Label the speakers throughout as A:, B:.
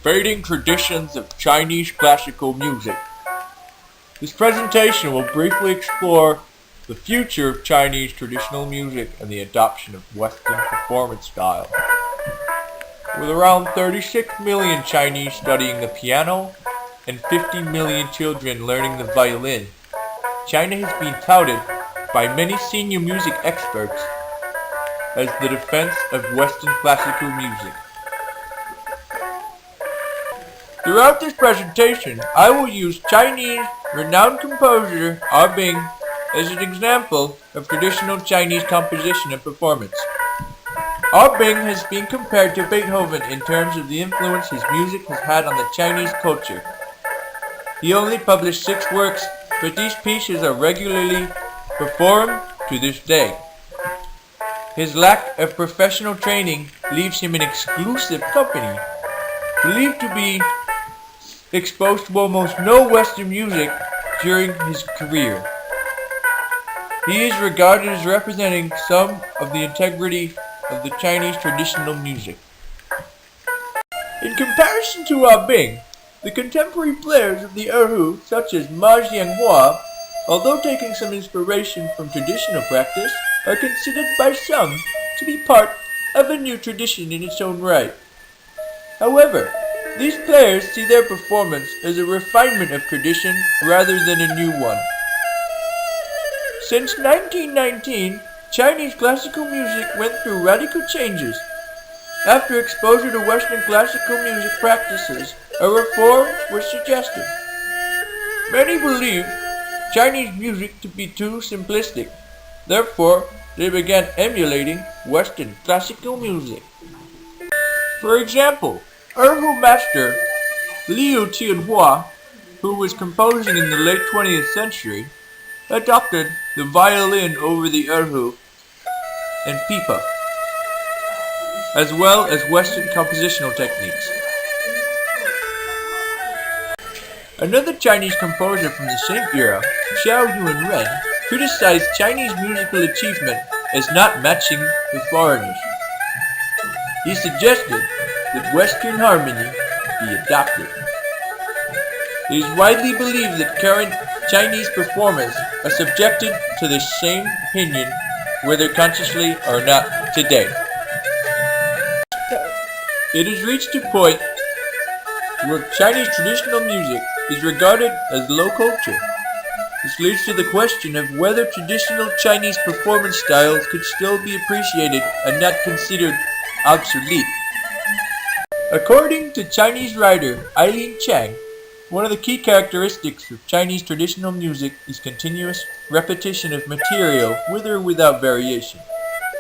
A: Fading Traditions of Chinese Classical Music. This presentation will briefly explore the future of Chinese traditional music and the adoption of Western performance style. With around 36 million Chinese studying the piano and 50 million children learning the violin, China has been touted by many senior music experts as the defense of Western classical music. Throughout this presentation, I will use Chinese renowned composer Abing as an example of traditional Chinese composition and performance. Abing has been compared to Beethoven in terms of the influence his music has had on the Chinese culture. He only published 6 works, but these pieces are regularly performed to this day. His lack of professional training leaves him in exclusive company, believed to be exposed to almost no Western music during his career. He is regarded as representing some of the integrity of the Chinese traditional music. In comparison to Abing, the contemporary players of the Erhu, such as Ma Jianhua, although taking some inspiration from traditional practice, are considered by some to be part of a new tradition in its own right. However, these players see their performance as a refinement of tradition rather than a new one. Since 1919, Chinese classical music went through radical changes. After exposure to Western classical music practices, a reform was suggested. Many believed Chinese music to be too simplistic. Therefore, they began emulating Western classical music. For example, Erhu master Liu Tianhua, who was composing in the late 20th century, adopted the violin over the Erhu and pipa, as well as Western compositional techniques. Another Chinese composer from the same era, Xiao Yuanren, criticized Chinese musical achievement as not matching with foreigners. He suggested that Western harmony be adopted. It is widely believed that current Chinese performers are subjected to the same opinion, whether consciously or not, today. It has reached a point where Chinese traditional music is regarded as low culture. This leads to the question of whether traditional Chinese performance styles could still be appreciated and not considered obsolete. According to Chinese writer Eileen Chang, one of the key characteristics of Chinese traditional music is continuous repetition of material with or without variation.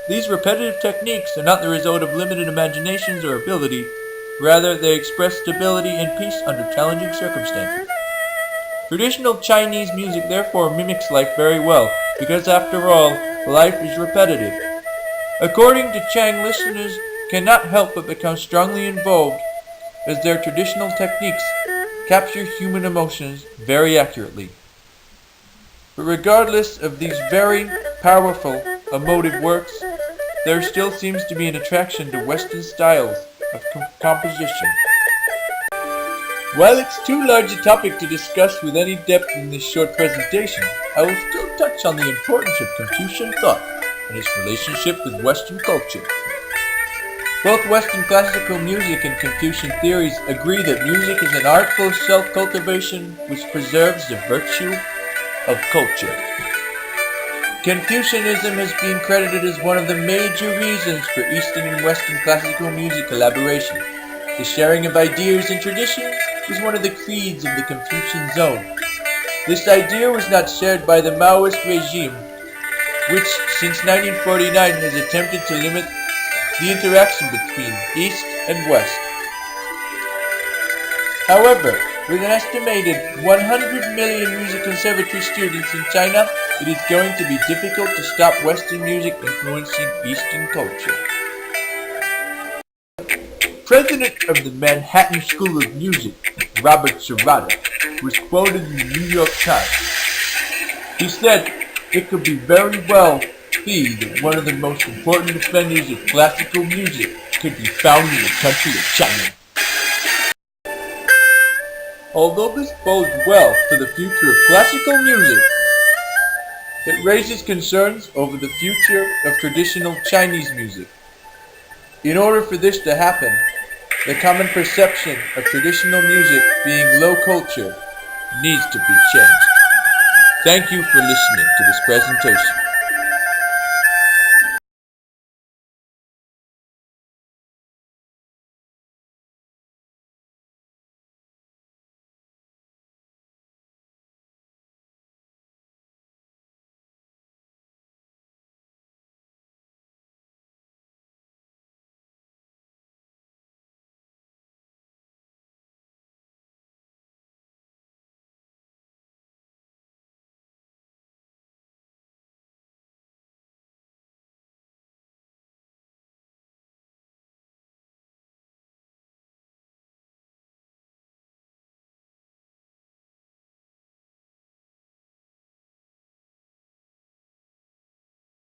A: These repetitive techniques are not the result of limited imaginations or ability, rather they express stability and peace under challenging circumstances. Traditional Chinese music therefore mimics life very well, because after all, life is repetitive. According to Chang, listeners cannot help but become strongly involved as their traditional techniques capture human emotions very accurately. But regardless of these very powerful emotive works, there still seems to be an attraction to Western styles of composition. While it's too large a topic to discuss with any depth in this short presentation, I will still touch on the importance of Confucian thought and its relationship with Western culture. Both Western classical music and Confucian theories agree that music is an artful self-cultivation which preserves the virtue of culture. Confucianism has been credited as one of the major reasons for Eastern and Western classical music collaboration. The sharing of ideas and traditions is one of the creeds of the Confucian zone. This idea was not shared by the Maoist regime, which since 1949 has attempted to limit the interaction between East and West. However, with an estimated 100 million music conservatory students in China, it is going to be difficult to stop Western music influencing Eastern culture. President of the Manhattan School of Music, Robert Serrata, was quoted in the New York Times. He said, "It could be very well be that one of the most important defenders of classical music could be found in the country of China." Although this bodes well for the future of classical music, it raises concerns over the future of traditional Chinese music. In order for this to happen, the common perception of traditional music being low culture needs to be changed. Thank you for listening to this presentation.